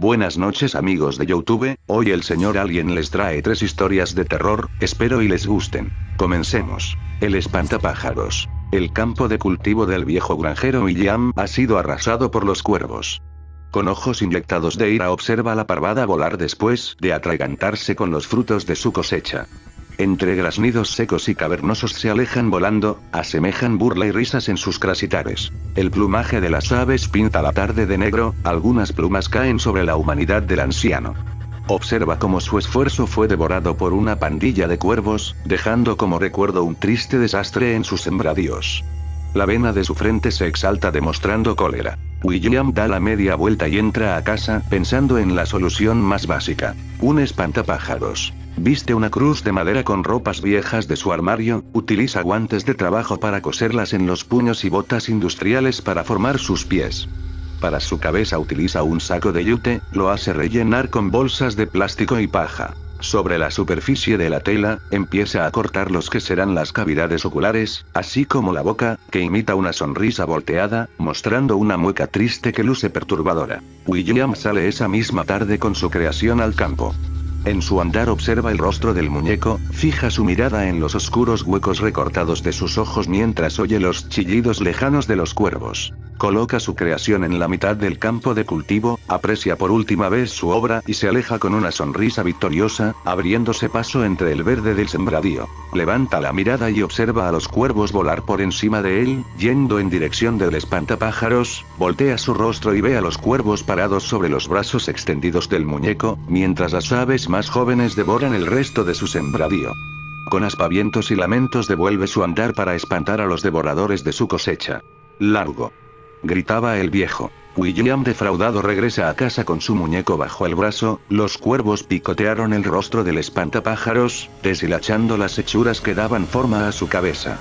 Buenas noches amigos de YouTube, hoy el señor Alien les trae 3 historias de terror, espero y les gusten. Comencemos. El espantapájaros. El campo de cultivo del viejo granjero William ha sido arrasado por los cuervos. Con ojos inyectados de ira observa la parvada volar después de atragantarse con los frutos de su cosecha. Entre graznidos secos y cavernosos se alejan volando, asemejan burla y risas en sus crasitares. El plumaje de las aves pinta la tarde de negro, algunas plumas caen sobre la humanidad del anciano. Observa cómo su esfuerzo fue devorado por una pandilla de cuervos, dejando como recuerdo un triste desastre en sus sembradíos. La vena de su frente se exalta demostrando cólera. William da la media vuelta y entra a casa pensando en la solución más básica. Un espantapájaros. Viste una cruz de madera con ropas viejas de su armario, utiliza guantes de trabajo para coserlas en los puños y botas industriales para formar sus pies. Para su cabeza utiliza un saco de yute, lo hace rellenar con bolsas de plástico y paja. Sobre la superficie de la tela, empieza a cortar los que serán las cavidades oculares, así como la boca, que imita una sonrisa volteada, mostrando una mueca triste que luce perturbadora. William sale esa misma tarde con su creación al campo. En su andar observa el rostro del muñeco, fija su mirada en los oscuros huecos recortados de sus ojos mientras oye los chillidos lejanos de los cuervos. Coloca su creación en la mitad del campo de cultivo, aprecia por última vez su obra y se aleja con una sonrisa victoriosa, abriéndose paso entre el verde del sembradío. Levanta la mirada y observa a los cuervos volar por encima de él, yendo en dirección del espantapájaros, voltea su rostro y ve a los cuervos parados sobre los brazos extendidos del muñeco, mientras las aves más jóvenes devoran el resto de su sembradío. Con aspavientos y lamentos devuelve su andar para espantar a los devoradores de su cosecha. Largo. Gritaba el viejo. William defraudado regresa a casa con su muñeco bajo el brazo, los cuervos picotearon el rostro del espantapájaros, deshilachando las hechuras que daban forma a su cabeza.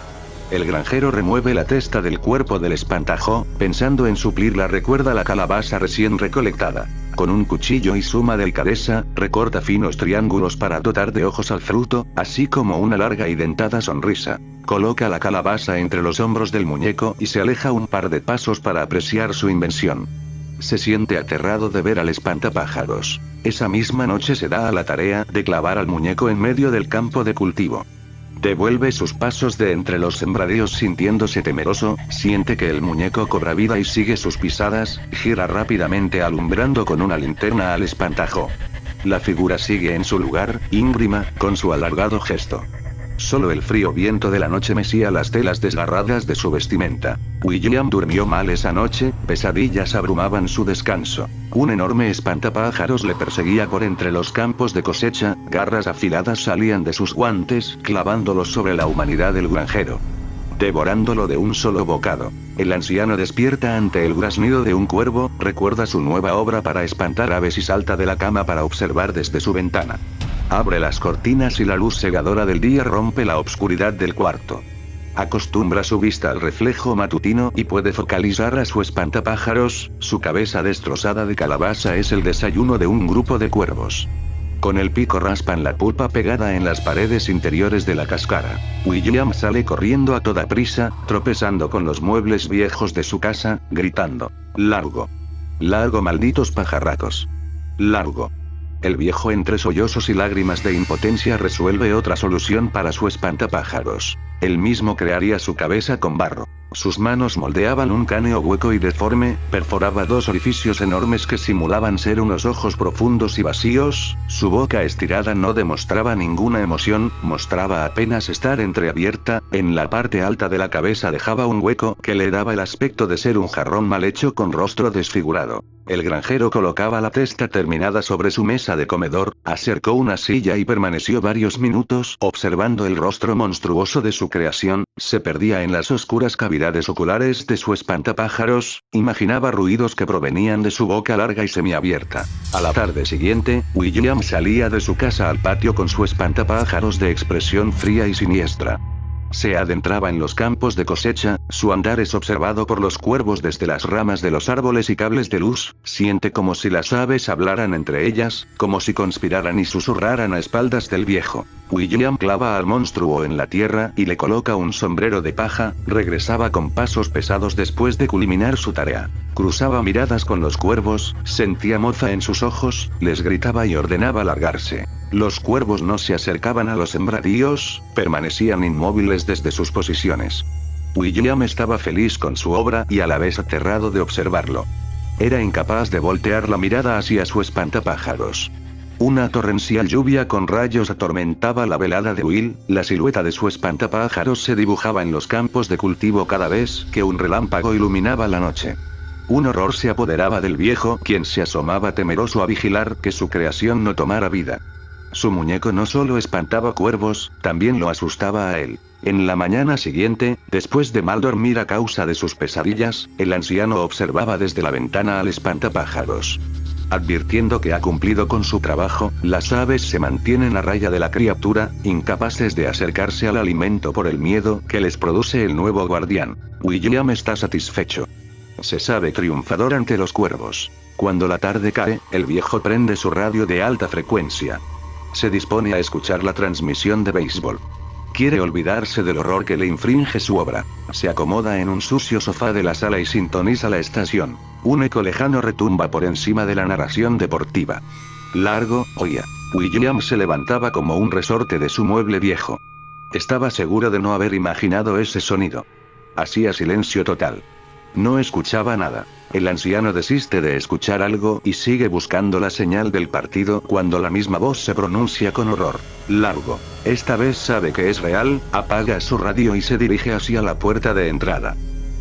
El granjero remueve la testa del cuerpo del espantajo, pensando en suplirla recuerda la calabaza recién recolectada. Con un cuchillo y suma delicadeza, recorta finos triángulos para dotar de ojos al fruto, así como una larga y dentada sonrisa. Coloca la calabaza entre los hombros del muñeco y se aleja un par de pasos para apreciar su invención. Se siente aterrado de ver al espantapájaros. Esa misma noche se da a la tarea de clavar al muñeco en medio del campo de cultivo. Devuelve sus pasos de entre los sembradíos sintiéndose temeroso, siente que el muñeco cobra vida y sigue sus pisadas, gira rápidamente alumbrando con una linterna al espantajo. La figura sigue en su lugar, íngrima, con su alargado gesto. Solo el frío viento de la noche mecía las telas desgarradas de su vestimenta. William durmió mal esa noche, pesadillas abrumaban su descanso. Un enorme espantapájaros le perseguía por entre los campos de cosecha, garras afiladas salían de sus guantes, clavándolos sobre la humanidad del granjero. Devorándolo de un solo bocado. El anciano despierta ante el graznido de un cuervo, recuerda su nueva obra para espantar aves y salta de la cama para observar desde su ventana. Abre las cortinas y la luz cegadora del día rompe la obscuridad del cuarto. Acostumbra su vista al reflejo matutino y puede focalizar a su espantapájaros, su cabeza destrozada de calabaza es el desayuno de un grupo de cuervos. Con el pico raspan la pulpa pegada en las paredes interiores de la cáscara. William sale corriendo a toda prisa, tropezando con los muebles viejos de su casa, gritando: «¡Largo! ¡Largo malditos pajarracos! ¡Largo!». El viejo entre sollozos y lágrimas de impotencia resuelve otra solución para su espantapájaros. Él mismo crearía su cabeza con barro. Sus manos moldeaban un cráneo hueco y deforme, perforaba 2 orificios enormes que simulaban ser unos ojos profundos y vacíos, su boca estirada no demostraba ninguna emoción, mostraba apenas estar entreabierta, en la parte alta de la cabeza dejaba un hueco que le daba el aspecto de ser un jarrón mal hecho con rostro desfigurado. El granjero colocaba la testa terminada sobre su mesa de comedor, acercó una silla y permaneció varios minutos observando el rostro monstruoso de su creación, se perdía en las oscuras cavidades oculares de su espantapájaros, imaginaba ruidos que provenían de su boca larga y semiabierta. A la tarde siguiente, William salía de su casa al patio con su espantapájaros de expresión fría y siniestra. Se adentraba en los campos de cosecha, su andar es observado por los cuervos desde las ramas de los árboles y cables de luz, siente como si las aves hablaran entre ellas, como si conspiraran y susurraran a espaldas del viejo. William clava al monstruo en la tierra y le coloca un sombrero de paja, regresaba con pasos pesados después de culminar su tarea. Cruzaba miradas con los cuervos, sentía mofa en sus ojos, les gritaba y ordenaba largarse. Los cuervos no se acercaban a los sembradíos, permanecían inmóviles desde sus posiciones. William estaba feliz con su obra y a la vez aterrado de observarlo. Era incapaz de voltear la mirada hacia su espantapájaros. Una torrencial lluvia con rayos atormentaba la velada de Will, la silueta de su espantapájaros se dibujaba en los campos de cultivo cada vez que un relámpago iluminaba la noche. Un horror se apoderaba del viejo, quien se asomaba temeroso a vigilar que su creación no tomara vida. Su muñeco no solo espantaba cuervos, también lo asustaba a él. En la mañana siguiente, después de mal dormir a causa de sus pesadillas, el anciano observaba desde la ventana al espantapájaros. Advirtiendo que ha cumplido con su trabajo, las aves se mantienen a raya de la criatura, incapaces de acercarse al alimento por el miedo que les produce el nuevo guardián. William está satisfecho. Se sabe triunfador ante los cuervos. Cuando la tarde cae, el viejo prende su radio de alta frecuencia. Se dispone a escuchar la transmisión de béisbol. Quiere olvidarse del horror que le infringe su obra. Se acomoda en un sucio sofá de la sala y sintoniza la estación. Un eco lejano retumba por encima de la narración deportiva. Largo, oía. William se levantaba como un resorte de su mueble viejo. Estaba seguro de no haber imaginado ese sonido. Hacía silencio total. No escuchaba nada. El anciano desiste de escuchar algo y sigue buscando la señal del partido cuando la misma voz se pronuncia con horror. Largo. Esta vez sabe que es real, apaga su radio y se dirige hacia la puerta de entrada.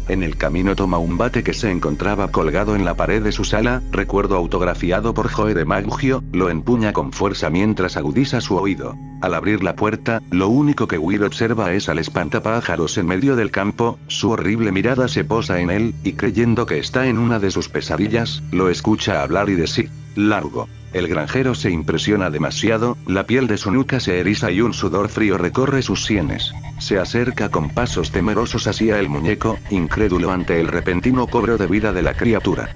En el camino toma un bate que se encontraba colgado en la pared de su sala, recuerdo autografiado por Joe de Maggio, lo empuña con fuerza mientras agudiza su oído. Al abrir la puerta, lo único que Will observa es al espantapájaros en medio del campo, su horrible mirada se posa en él, y creyendo que está en una de sus pesadillas, lo escucha hablar y decir, largo. El granjero se impresiona demasiado, la piel de su nuca se eriza y un sudor frío recorre sus sienes. Se acerca con pasos temerosos hacia el muñeco, incrédulo ante el repentino cobro de vida de la criatura.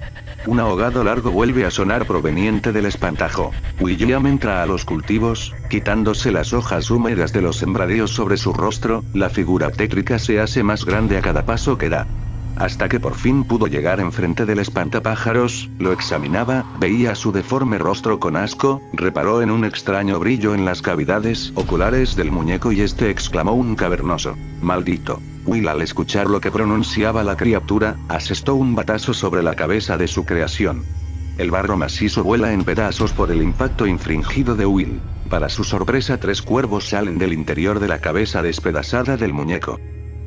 Un ahogado largo vuelve a sonar proveniente del espantajo. William entra a los cultivos, quitándose las hojas húmedas de los sembradíos sobre su rostro, la figura tétrica se hace más grande a cada paso que da. Hasta que por fin pudo llegar enfrente del espantapájaros, lo examinaba, veía su deforme rostro con asco, reparó en un extraño brillo en las cavidades oculares del muñeco y este exclamó un cavernoso, maldito. Will al escuchar lo que pronunciaba la criatura, asestó un batazo sobre la cabeza de su creación. El barro macizo vuela en pedazos por el impacto infringido de Will. Para su sorpresa 3 cuervos salen del interior de la cabeza despedazada del muñeco.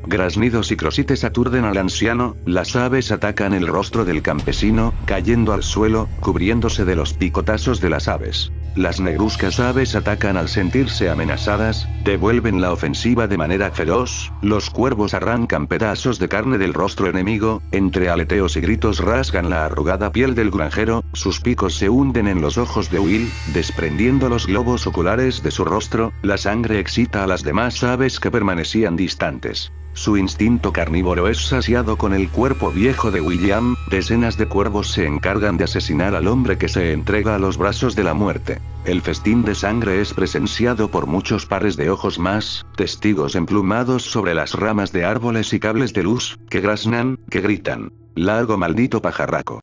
Graznidos y crosites aturden al anciano, las aves atacan el rostro del campesino, cayendo al suelo, cubriéndose de los picotazos de las aves. Las negruzcas aves atacan al sentirse amenazadas, devuelven la ofensiva de manera feroz, los cuervos arrancan pedazos de carne del rostro enemigo, entre aleteos y gritos rasgan la arrugada piel del granjero, sus picos se hunden en los ojos de Will, desprendiendo los globos oculares de su rostro, la sangre excita a las demás aves que permanecían distantes. Su instinto carnívoro es saciado con el cuerpo viejo de William, decenas de cuervos se encargan de asesinar al hombre que se entrega a los brazos de la muerte. El festín de sangre es presenciado por muchos pares de ojos más, testigos emplumados sobre las ramas de árboles y cables de luz, que graznan, que gritan. Largo maldito pajarraco.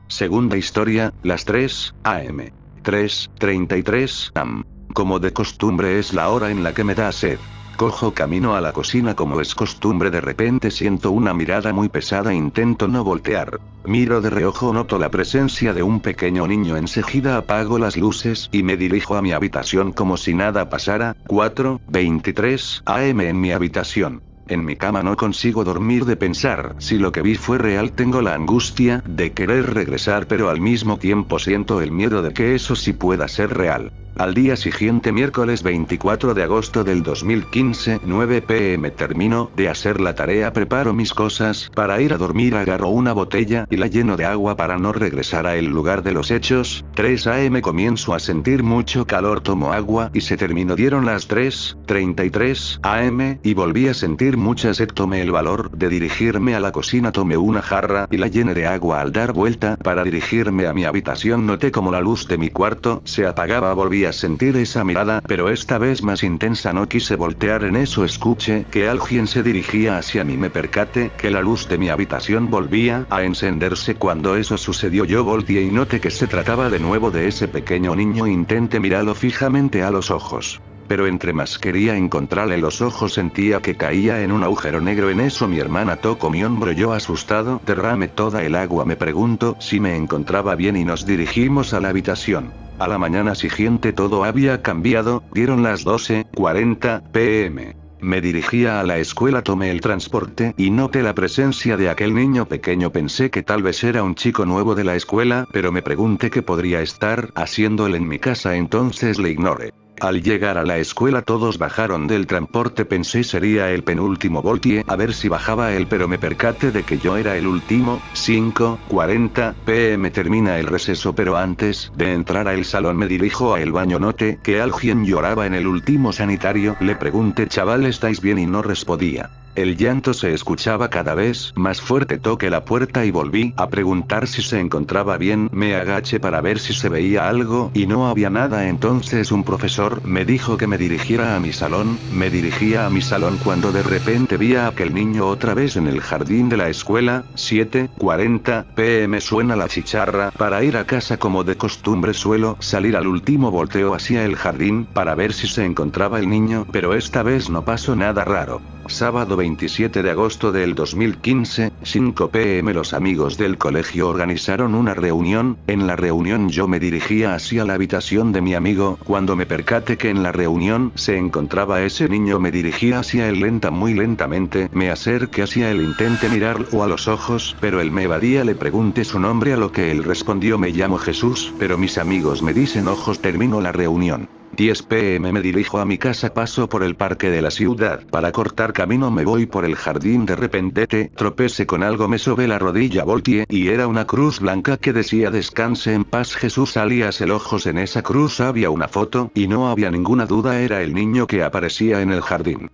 Segunda historia, las 3 a.m. 3:33 am. Como de costumbre es la hora en la que me da sed. Cojo camino a la cocina como es costumbre, de repente siento una mirada muy pesada, intento no voltear. Miro de reojo, noto la presencia de un pequeño niño, enseguida apago las luces y me dirijo a mi habitación como si nada pasara. 4:23 am en mi habitación. En mi cama no consigo dormir de pensar si lo que vi fue real. Tengo la angustia de querer regresar, pero al mismo tiempo siento el miedo de que eso sí pueda ser real. Al día siguiente, miércoles 24 de agosto del 2015, 9 p.m. termino de hacer la tarea, preparo mis cosas para ir a dormir, agarro una botella y la lleno de agua para no regresar al lugar de los hechos. 3 a.m. comienzo a sentir mucho calor, tomo agua y se terminó. Dieron las 3:33 a.m. y volví a sentir mucha sed. Tomé el valor de dirigirme a la cocina, tomé una jarra y la llené de agua. Al dar vuelta para dirigirme a mi habitación, noté como la luz de mi cuarto se apagaba. Volví a sentir esa mirada, pero esta vez más intensa. No quise voltear, en eso escuché que alguien se dirigía hacia mí. Me percaté que la luz de mi habitación volvía a encenderse. Cuando eso sucedió, yo volteé y noté que se trataba de nuevo de ese pequeño niño. Intenté mirarlo fijamente a los ojos, pero entre más quería encontrarle los ojos, sentía que caía en un agujero negro. En eso mi hermana tocó mi hombro. Yo, asustado, derramé toda el agua. Me preguntó si me encontraba bien y nos dirigimos a la habitación. A la mañana siguiente todo había cambiado. Dieron las 12:40 p.m. Me dirigía a la escuela, tomé el transporte y noté la presencia de aquel niño pequeño. Pensé que tal vez era un chico nuevo de la escuela, pero me pregunté qué podría estar haciendo él en mi casa, entonces le ignoré. Al llegar a la escuela todos bajaron del transporte, pensé sería el penúltimo, volteé a ver si bajaba él, pero me percaté de que yo era el último. 5:40 p.m. termina el receso, pero antes de entrar al salón me dirijo a el baño. Noté que alguien lloraba en el último sanitario. Le pregunté: chaval, ¿estáis bien? Y no respondía. El llanto se escuchaba cada vez más fuerte. Toqué la puerta y volví a preguntar si se encontraba bien. Me agaché para ver si se veía algo y no había nada. Entonces un profesor me dijo que me dirigiera a mi salón. Me dirigía a mi salón cuando de repente vi a aquel niño otra vez en el jardín de la escuela. 7:40 p.m. suena la chicharra para ir a casa. Como de costumbre suelo salir al último. Volteo hacia el jardín para ver si se encontraba el niño, pero esta vez no pasó nada raro. Sábado 27 de agosto del 2015, 5 p.m. los amigos del colegio organizaron una reunión. En la reunión yo me dirigía hacia la habitación de mi amigo. Cuando me percaté que en la reunión se encontraba ese niño, me dirigí hacia él muy lentamente. Me acerqué hacia él, intenté mirarlo a los ojos, pero él me evadía. Le pregunté su nombre, a lo que él respondió: me llamo Jesús, pero mis amigos me dicen Ojos. Terminó la reunión. 10 p.m. me dirijo a mi casa, paso por el parque de la ciudad. Para cortar camino me voy por el jardín. De repente tropecé con algo, me sobé la rodilla, volteé y era una cruz blanca que decía: descanse en paz Jesús, alias el Ojos. En esa cruz había una foto y no había ninguna duda, era el niño que aparecía en el jardín.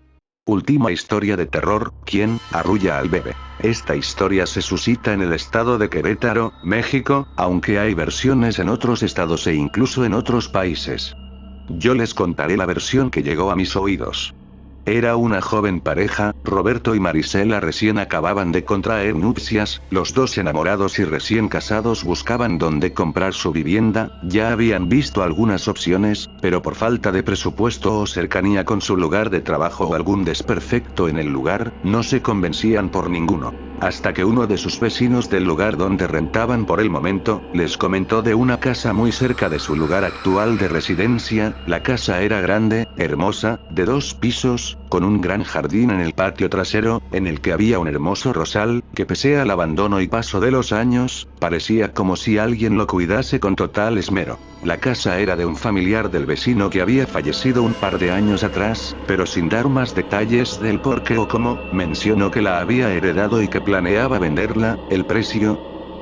Última historia de terror: ¿quién arrulla al bebé? Esta historia se suscita en el estado de Querétaro, México, aunque hay versiones en otros estados e incluso en otros países. Yo les contaré la versión que llegó a mis oídos. Era una joven pareja, Roberto y Marisela recién acababan de contraer nupcias. Los dos enamorados y recién casados buscaban dónde comprar su vivienda. Ya habían visto algunas opciones, pero por falta de presupuesto o cercanía con su lugar de trabajo o algún desperfecto en el lugar, no se convencían por ninguno. Hasta que uno de sus vecinos del lugar donde rentaban por el momento, les comentó de una casa muy cerca de su lugar actual de residencia. La casa era grande, hermosa, de 2 pisos, con un gran jardín en el patio trasero, en el que había un hermoso rosal, que pese al abandono y paso de los años, parecía como si alguien lo cuidase con total esmero. La casa era de un familiar del vecino que había fallecido un par de años atrás, pero sin dar más detalles del por qué o cómo, mencionó que la había heredado y que planeaba venderla. El precio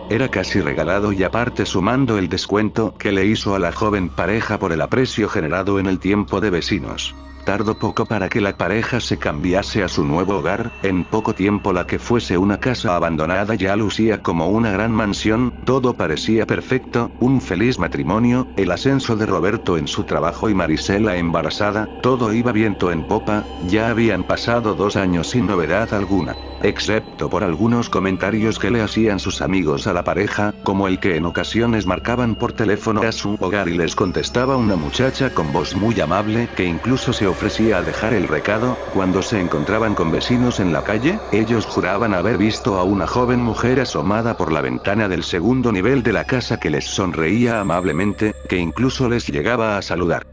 era casi regalado y aparte sumando el descuento que le hizo a la joven pareja por el aprecio generado en el tiempo de vecinos. Tardó poco para que la pareja se cambiase a su nuevo hogar. En poco tiempo la que fuese una casa abandonada ya lucía como una gran mansión. Todo parecía perfecto, un feliz matrimonio, el ascenso de Roberto en su trabajo y Marisela embarazada, todo iba viento en popa. Ya habían pasado 2 años sin novedad alguna, excepto por algunos comentarios que le hacían sus amigos a la pareja, como el que en ocasiones marcaban por teléfono a su hogar y les contestaba una muchacha con voz muy amable que incluso se ofrecía a dejar el recado. Cuando se encontraban con vecinos en la calle, ellos juraban haber visto a una joven mujer asomada por la ventana del segundo nivel de la casa que les sonreía amablemente, que incluso les llegaba a saludar.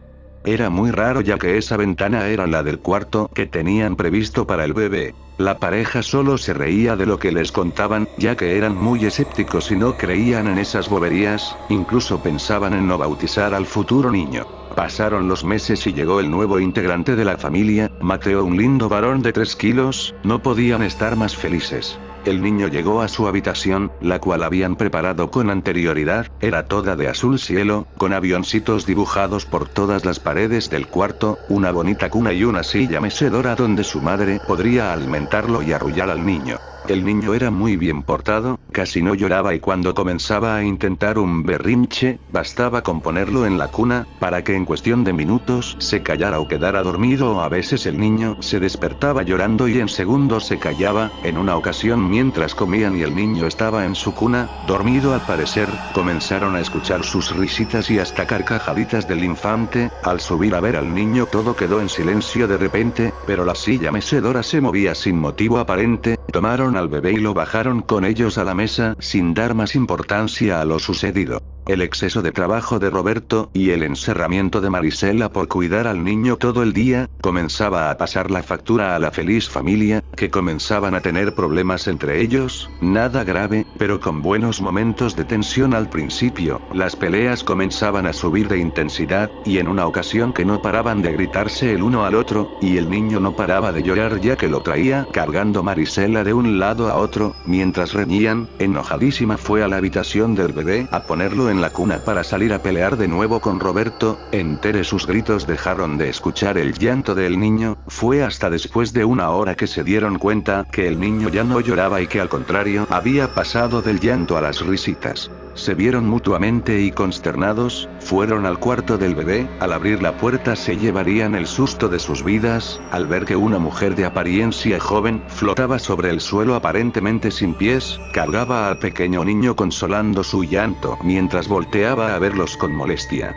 Era muy raro ya que esa ventana era la del cuarto que tenían previsto para el bebé. La pareja solo se reía de lo que les contaban, ya que eran muy escépticos y no creían en esas boberías, incluso pensaban en no bautizar al futuro niño. Pasaron los meses y llegó el nuevo integrante de la familia, Mateo, un lindo varón de 3 kilos, no podían estar más felices. El niño llegó a su habitación, la cual habían preparado con anterioridad, era toda de azul cielo, con avioncitos dibujados por todas las paredes del cuarto, una bonita cuna y una silla mecedora donde su madre podría alimentarlo y arrullar al niño. El niño era muy bien portado, casi no lloraba y cuando comenzaba a intentar un berrinche, bastaba con ponerlo en la cuna, para que en cuestión de minutos se callara o quedara dormido o a veces el niño se despertaba llorando y en segundos se callaba. En una ocasión mientras comían y el niño estaba en su cuna, dormido al parecer, comenzaron a escuchar sus risitas y hasta carcajaditas del infante. Al subir a ver al niño todo quedó en silencio de repente, pero la silla mecedora se movía sin motivo aparente. Tomaron al bebé y lo bajaron con ellos a la mesa, sin dar más importancia a lo sucedido. El exceso de trabajo de Roberto y el encerramiento de Marisela por cuidar al niño todo el día, comenzaba a pasar la factura a la feliz familia, que comenzaban a tener problemas entre ellos, nada grave, pero con buenos momentos de tensión al principio. Las peleas comenzaban a subir de intensidad, y en una ocasión que no paraban de gritarse el uno al otro, y el niño no paraba de llorar ya que lo traía cargando Marisela de un lado a otro, mientras reñían, enojadísima fue a la habitación del bebé a ponerlo en la cuna para salir a pelear de nuevo con Roberto. Entre sus gritos dejaron de escuchar el llanto del niño, fue hasta después de una hora que se dieron cuenta que el niño ya no lloraba y que al contrario había pasado del llanto a las risitas. Se vieron mutuamente y consternados, fueron al cuarto del bebé, al abrir la puerta se llevarían el susto de sus vidas, al ver que una mujer de apariencia joven, flotaba sobre el suelo aparentemente sin pies, cargaba al pequeño niño consolando su llanto mientras volteaba a verlos con molestia.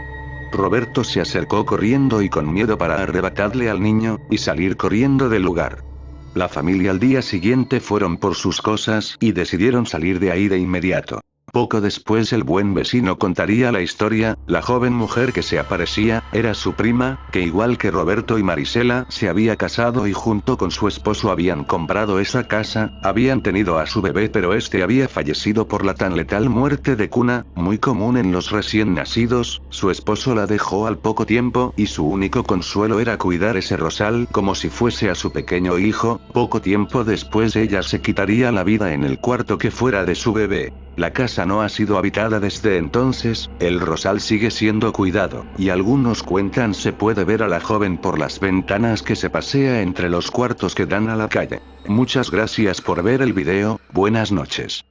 Roberto se acercó corriendo y con miedo para arrebatarle al niño, y salir corriendo del lugar. La familia al día siguiente fueron por sus cosas y decidieron salir de ahí de inmediato. Poco después el buen vecino contaría la historia, la joven mujer que se aparecía, era su prima, que igual que Roberto y Marisela, se había casado y junto con su esposo habían comprado esa casa, habían tenido a su bebé pero este había fallecido por la tan letal muerte de cuna, muy común en los recién nacidos. Su esposo la dejó al poco tiempo y su único consuelo era cuidar ese rosal como si fuese a su pequeño hijo. Poco tiempo después ella se quitaría la vida en el cuarto que fuera de su bebé. La casa no ha sido habitada desde entonces, el rosal sigue siendo cuidado, y algunos cuentan se puede ver a la joven por las ventanas que se pasea entre los cuartos que dan a la calle. Muchas gracias por ver el video, buenas noches.